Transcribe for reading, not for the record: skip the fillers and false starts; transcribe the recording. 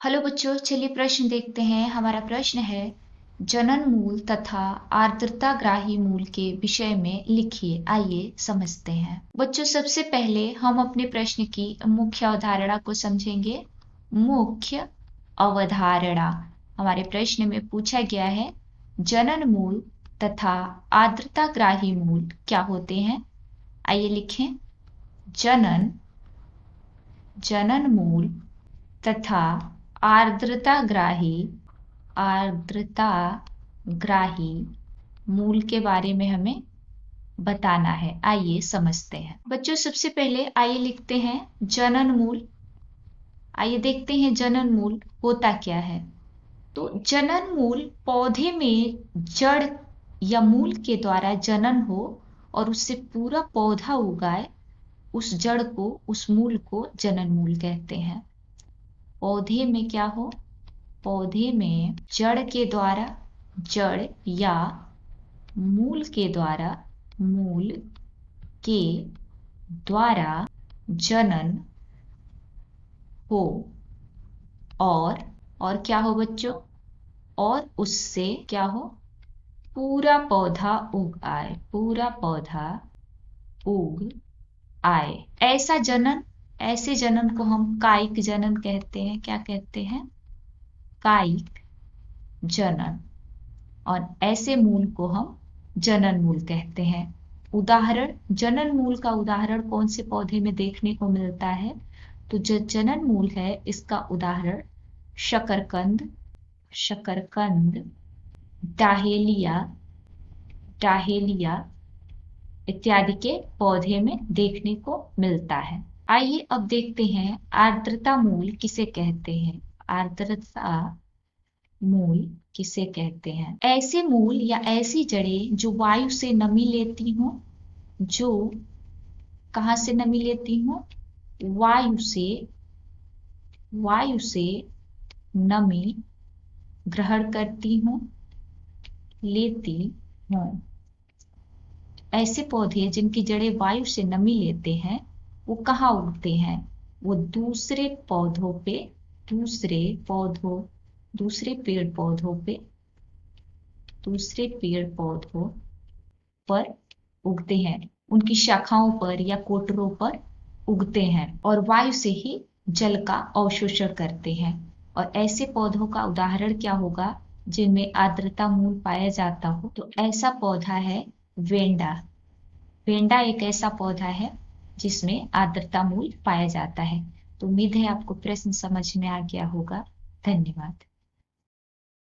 Hello बच्चों, चलिए प्रश्न देखते हैं। हमारा प्रश्न है जनन मूल तथा आर्द्रताग्राही मूल के विषय में लिखिए। आइए समझते हैं। बच्चों, सबसे पहले हम अपने प्रश्न की मुख्य अवधारणा को समझेंगे। मुख्य अवधारणा हमारे प्रश्न में पूछा गया है, जनन मूल तथा आर्द्रताग्राही मूल क्या होते हैं। आइए लिखें, जनन मूल तथा आर्द्रताग्राही मूल के बारे में हमें बताना है। आइए समझते हैं। बच्चों, सबसे पहले आइए लिखते हैं जनन मूल। आइए देखते हैं जनन मूल होता क्या है। तो जनन मूल पौधे में जड़ या मूल के द्वारा जनन हो और उससे पूरा पौधा उगाए, उस जड़ को, उस मूल को जनन मूल कहते हैं। पौधे में क्या हो, पौधे में जड़ के द्वारा, जड़ या मूल के द्वारा, मूल के द्वारा जनन हो और क्या हो बच्चों, और उससे क्या हो, पूरा पौधा उग आए, पूरा पौधा उग आए। ऐसे जनन को हम कायिक जनन कहते हैं। क्या कहते हैं? कायिक जनन। और ऐसे मूल को हम जनन मूल कहते हैं। उदाहरण, जनन मूल का उदाहरण कौन से पौधे में देखने को मिलता है? तो जो जनन मूल है, इसका उदाहरण शकरकंद, डाहेलिया इत्यादि के पौधे में देखने को मिलता है। आइए अब देखते हैं आर्द्रता मूल किसे कहते हैं। आर्द्रता मूल किसे कहते हैं? ऐसे मूल या ऐसी जड़ें जो वायु से नमी लेती हों, जो कहां से नमी लेती हों? वायु से नमी ग्रहण करती हों, लेती हों। ऐसे पौधे जिनकी जड़ें वायु से नमी लेते हैं, वो कहाँ उगते हैं? वो दूसरे पेड़ पौधों पर उगते हैं, उनकी शाखाओं पर या कोटरों पर उगते हैं और वायु से ही जल का अवशोषण करते हैं। और ऐसे पौधों का उदाहरण क्या होगा जिनमें आर्द्रता मूल पाया जाता हो? तो ऐसा पौधा है वेंडा। वेंडा एक ऐसा पौधा है जिसमें आर्द्रता मूल पाया जाता है। तो उम्मीद है आपको प्रश्न समझ में आ गया होगा। धन्यवाद।